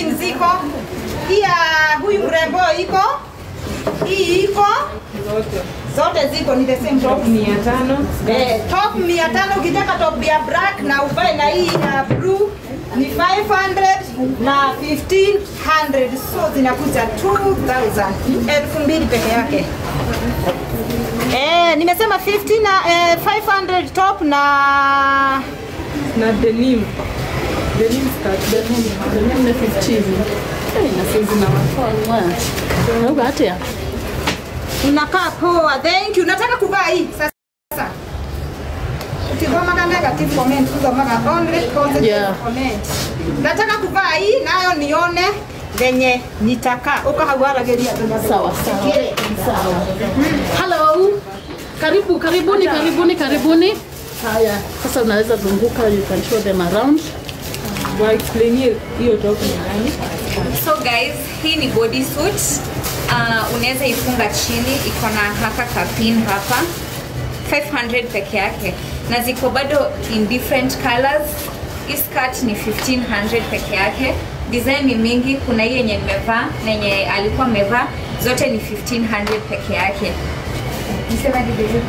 ziko. Pia huyu mrembo iko. Hii iko. Zote ziko ni the same top 500. Top 500 ukitaka top ya black na uvae na hii ya blue ni 500 na 1500, so zinakuja 2000, 2000 peke yake. Nimesema 50 na 500 top na denim skirt, denim na 15. Na size na watu wa. Unakaa poa. Thank you. Nataka kuvaa hii sasa. Ukigoma negative comment, ukigoma only positive comment. Nataka kuvaa hii nayo nione venye nitaka. Ukahawarageria sawa. Hello. Karibuni. Haya, sasa unaweza zunguka, you can show them around. Why explain hiyo top ni gani? So guys, hii ni body suit. Unaweza ifunga chini, iko na haka kapin hapa. 500 peke yake. Na ziko bado in different colors. Hii skirt ni 1500 peke yake. Design ni mingi, kuna hii yenye nimevaa na yenye alikuwa amevaa, zote ni 1500 peke yake. Nisema deliver.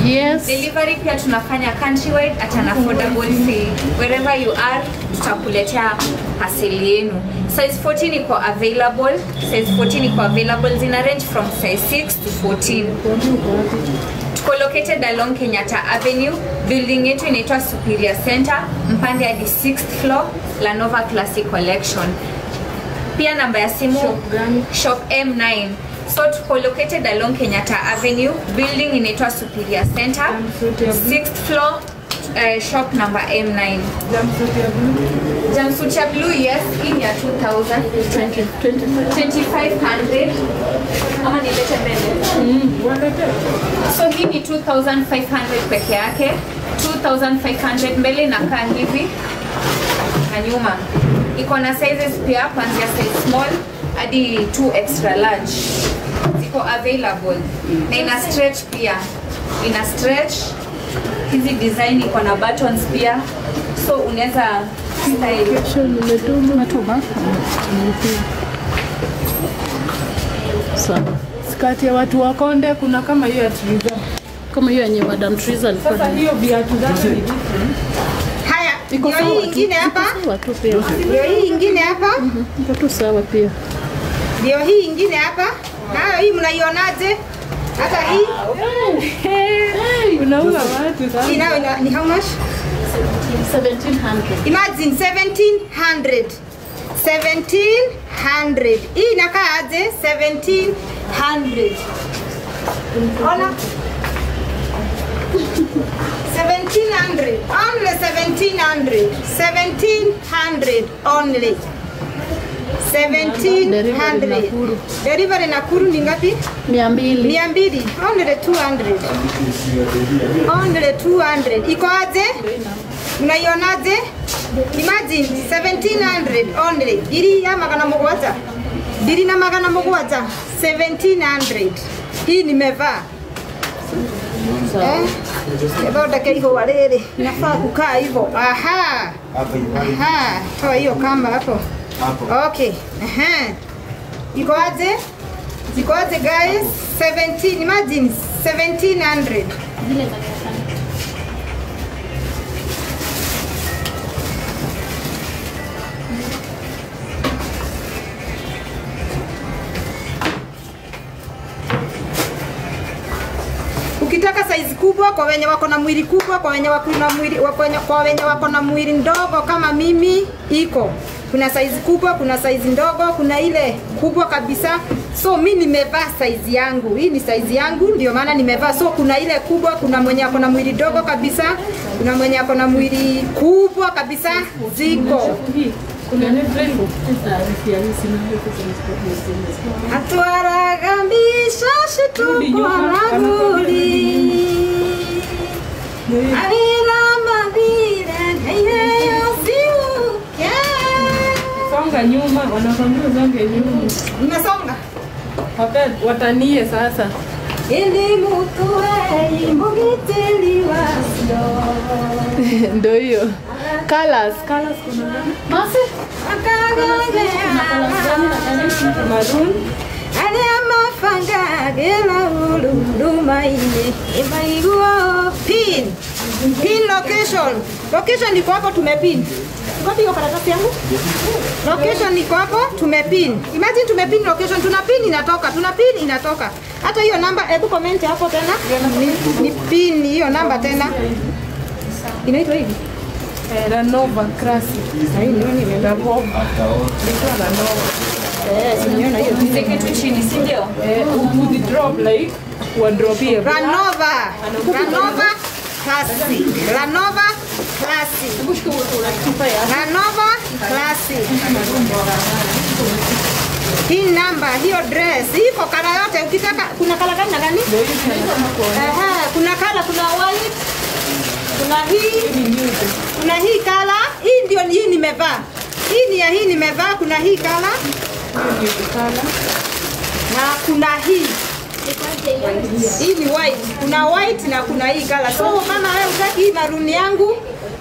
Yes. Delivery pia tunafanya countrywide at an affordable fee. Wherever you are, tutakuletea parcel yenu. Size 14 iko available. Zina range from size 6 to 14. Tuko located along Kenyatta Avenue. Building yetu inaitwa Superior Center, mpande hadi 6th floor, La Nova Classic Collection. Pia namba ya simu shop M9. So tuko located along Kenyatta Avenue, building inaitwa Superior Center, 6th floor, shop number M9. Jumpsuit ya blue, yes, in ya 2000, 2500. Ama nilete mbele. So hii ni 2500 peke yake. 2500 mbele inakaa hivi na nyuma. Iko na sizes pia kuanzia size small hadi 2 extra large. Ziko available. Na ina stretch pia. Hizi design iko na buttons pia. So unaweza style. Sawa. Skati ya watu wa Konde kuna kama hiyo ya Triza. Kama hiyo yenye Madam Triza alikuwa. Sasa hiyo viatu zake ni different. Haya, iko hii ingine hapa. Ndio hii ingine hapa. Iko tu sawa pia. Ndio hii ingine hapa. Nayo hii mnaionaje? Hata hii. Unaua watu sana. Hii nayo ni how much? 1700. Imagine 1700. 1700. Hii inakaa aje? 1700. Ona. 1700. Only 1700. 1700 only. 1700. Delivery Nakuru ni ngapi? 200. Only 200. Only 200. Iko aje? Unaionaje? Imagine 1700 only. Diri ya magana mugwata. Diri na magana mugwata. 1700. Hii nimevaa. Ebo dakika walele. Nafaa kukaa hivyo. Aha. Toa hiyo kamba hapo. Okay. Iko aje? Ziko aje guys? 17. Imagine 1700. Ukitaka size kubwa kwa wenye wako na mwili kubwa, kwa wenye wako na mwili ndogo kama mimi iko. Kuna size kubwa, kuna size ndogo, kuna ile kubwa kabisa. So mimi nimevaa size yangu. Hii ni size yangu ndio maana nimevaa. So kuna ile kubwa, kuna mwenye ako na mwili dogo kabisa, kuna mwenye ako na mwili kubwa kabisa ziko. Kuna nefrefo. Atwaragambisha shitukwalaguli. Avila mabire heyo siuke. Songa nyuma, wanakwambia zonge nyuma. Nimesonga. Watanie sasa. Ili mutuwe imbugitili wasdo. Ndio hiyo. Colors kuna nani? Masi? Akagage Maroon. Ane amafanga gela ulunduma ine imaiguo pin location iko hapo tumepin. Ngoja hiyo karatasi yangu. Location iko hapo tumepin. Imagine tumepin location, tunapin inatoka. Hata hiyo namba hebu comment hapo tena. Ni pin hiyo namba tena. Inaitwa hivi. Ranova Classic. Hii ni Ranova. Siniona hiyo. Zeke tu chini, si ndio? Would drop like wardrobe here. Ranova Classic. Ranova Classic. Hii namba, hiyo dress, iko kala yote ukitaka. Kuna kala gani na gani? Kuna kala, kuna white. Kuna hii kala. Hii ndio hii nimevaa. Hii nimevaa, kuna hii kala. Na kuna hii. Hii ni white. Kuna white na kuna hii kala. So kama wewe utaki hii maroon yangu,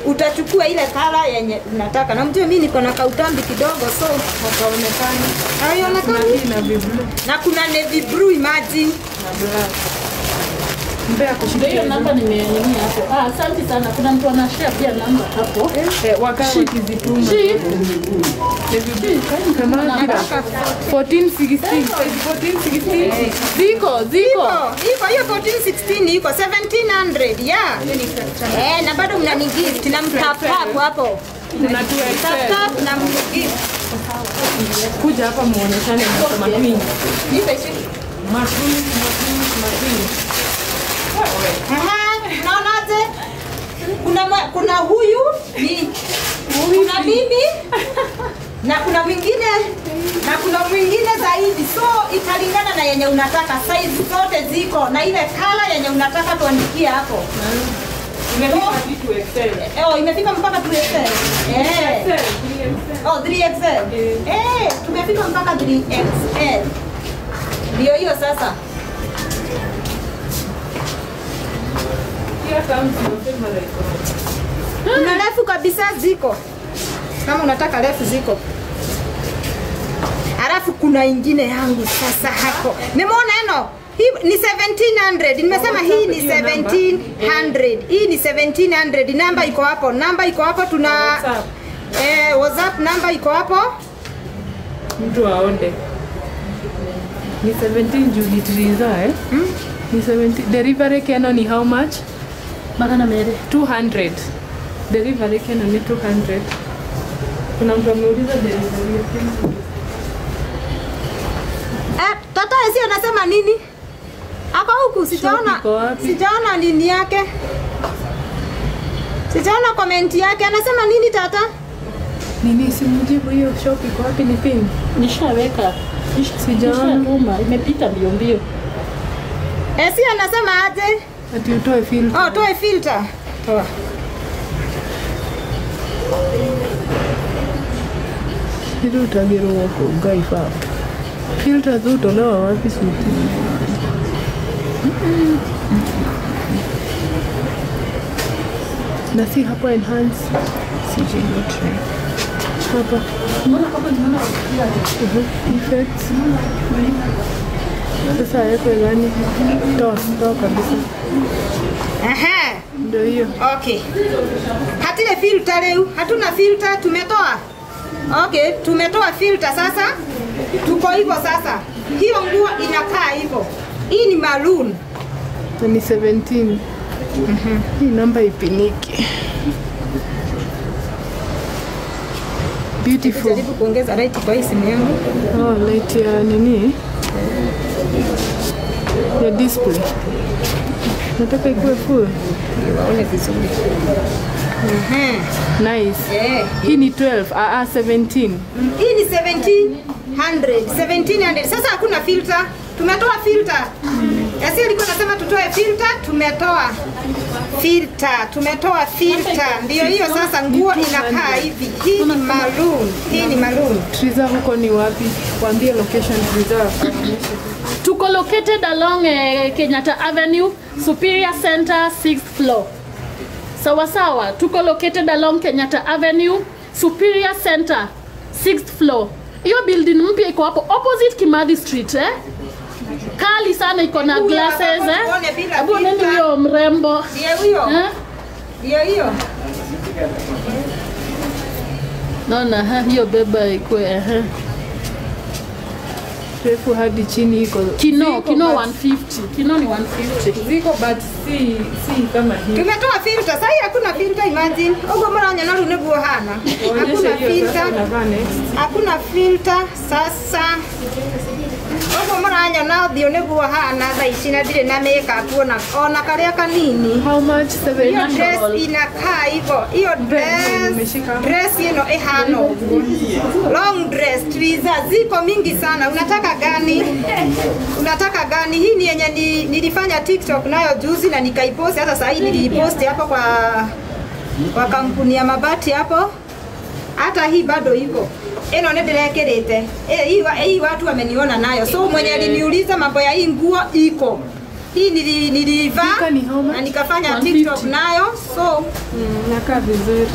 utachukua ile kala yenye unataka. Na mjue mimi niko na kautambi kidogo, so Wakaonekana. haionekani. Na kuna navy blue, imagine. Na black. Mbea kushikia. Hiyo namba nimenyanyia hapo. Asante sana. Kuna mtu anashare pia namba hapo. Wakawa wakizituma. Shi. Kama 1416. Ziko. Hiyo 1416 iko 1700. Yeah. Na bado mnanigift na mtap hapo. Kuna tu Tap na mnigift. kuja hapa muoneshane kama queen. Matwin. Naonaje? Kuna huyu ni kuna mimi na kuna mwingine zaidi, so italingana na yenye unataka. Size zote ziko na ile kala yenye unataka tuandikie hapo. Imefika mpaka 2XL. 3XL. Tumefika mpaka 3XL. Ndio hiyo sasa. Kuna refu kabisa ziko. Kama unataka refu ziko. Alafu kuna ingine yangu sasa hapo. Nimeona eno. Hii ni 1700. Nimesema hii ni 1700. Hii ni 1700. Namba iko hapo. Tuna WhatsApp namba iko hapo. Mtu aonde. Ni 17 Julitriza Ni 70. Delivery Canon ni how much? Magana mere. 200. Delivery Canon ni 200. Kuna mtu ameuliza delivery Canon. Tata esi anasema nini? Hapa huku sijaona nini yake. Sijaona comment yake. Anasema nini tata? Nini simujibu hiyo shop iko wapi ni pin? Nishaweka. Sijaona. Imepita mbio. Esi anasema aje? Ati utoe filter. Toe filter. Toa. Hilo utagero wako gaifa. Filter zotolewa wapi suti? Na si hapo enhance. CJ not try. Hapa. Effects. Sasa yako gani? Toa kabisa. Ndio hiyo. Okay. Hatuna filter leo. Hatuna filter, tumetoa. Okay, tumetoa filter sasa. Tuko hivyo sasa. Hiyo nguo inakaa hivyo. Hii ni maroon. Ni 17. Hii namba ipiniki. Beautiful. Jaribu kuongeza light kwa hii simu yangu. Light ya nini? Ya display. Nataka ikuwe full. Waone vizuri. Nice. Hii ni 12, 17. Hii ni 1700. Sasa hakuna filter. Tumetoa filter. Yasi alikuwa anasema tutoe filter, tumetoa filter. Ndio hiyo sasa nguo inakaa hivi. Hii ni maroon. Triza huko ni wapi? Waambie location Triza. Tuko located along Kenyatta Avenue, Superior Center, 6th floor. Sawa. Tuko located along Kenyatta Avenue, Superior Center, 6th floor. Hiyo building mpya iko hapo opposite Kimathi Street Kali sana, iko na glasses Hebu nani hiyo mrembo? Ndio hiyo. Naona hiyo beba iko refu hadi chini iko. Kino 150. Kino ni 150. Ziko but si kama hii. Tumetoa filter. Sasa hakuna filter, imagine. Ogo mara nyana runebu hana. Hakuna filter. Hakuna filter sasa. Ogo mara nyana runebu hana thaici na dire na makeup ona karia kanini. How much? 700. Dress inakaa hivyo. Hiyo dress ino ehano. Long dress Triza ziko mingi sana. Unataka gani? Unataka gani? Hii ni yenye nilifanya TikTok nayo juzi na nikaipost, hata sasa hii nilipost hapo kwa kampuni ya mabati hapo. Hata hii bado iko. Eno nedirekerete. Hii watu wameniona nayo. So mwenye aliniuliza mambo ya hii nguo iko. Hii nilivaa na nikafanya TikTok nayo. So nakaa vizuri.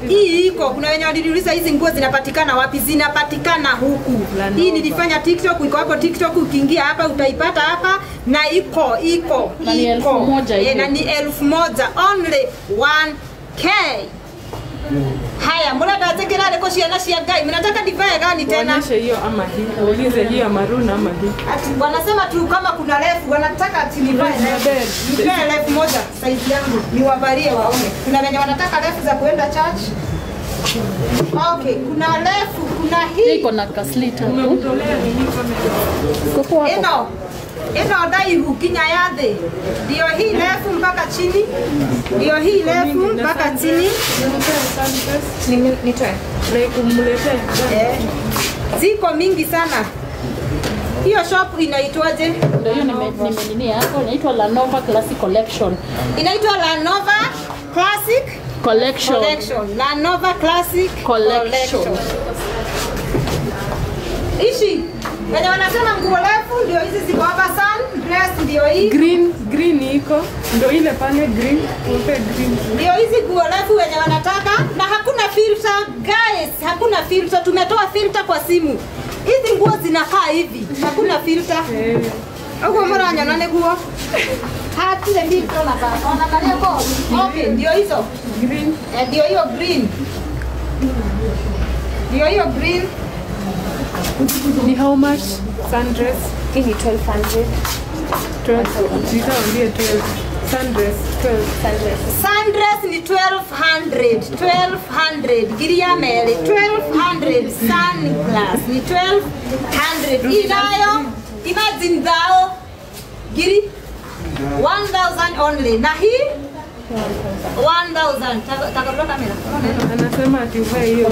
Hii iko. Kuna wenye waliniuliza hizi nguo zinapatikana wapi? Zinapatikana huku. Hii nilifanya TikTok, iko hapo TikTok, ukiingia hapa utaipata hapa na iko. Na ni 1,000 na ni 1,000 only 1K. Haya, mbona tatekera leko ciana cia Ngai? Mnataka divae gani tena? Waonyeshe hiyo ama hii. Ulize hiyo maroon ama hii. Ati wanasema tu kama kuna refu, wanataka ati nivae refu. Nivae refu moja size yangu. Niwabarie waone. Kuna wenye wanataka refu za kuenda church. Okay, kuna refu, kuna hii. Iko na kaslita. Umemtolea nini kama? Eno daihu kinya yathe. Ndio hii refu mpaka chini. Ndio hii refu mpaka chini. Nitoe. Na umletee. Ziko mingi sana. Hiyo shop inaitwaje? Ndio hiyo nimenini hapo, inaitwa Lanova Classic Collection. Inaitwa Lanova Classic Collection. Lanova Classic Collection. Ishi wenye wanasema nguo refu ndio hizi ziko hapa sana, dress ndio hii. Green iko. Ndio ile pale green, upe green. Ndio hizi nguo refu wenye wanataka na hakuna filter guys, hakuna filter. Tumetoa filter kwa simu. Hizi nguo zinakaa hivi. Hakuna filter. Huko mara nyana ne nguo. Hatile filter na baba. Ona kale kwa. Okay, ndio hizo. Green. Ndio hiyo green. Ndio hiyo green. Ni how much? Sundress. Hii ni 1,200. 12. Nitaambia 12. Sundress 12. Sundress ni 1,200. 1,200. Giria mele 1,200. Sunglass ni 1,200. Inayo imagine thou giri 1,000 only. Na hii 1,000. Takabla kamera. Anasema ati uvae hiyo.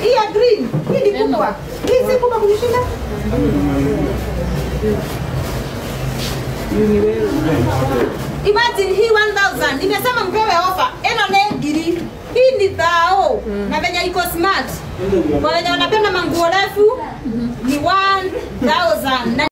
Hii ya green. Hii ni kubwa. Hii si kubwa kunishinda. Imagine hii 1,000. Nimesema mpewe offer. Eno ne giri. Hii ni thao. Na venye iko smart. Kwa wenye wanapenda manguo refu ni 1,000.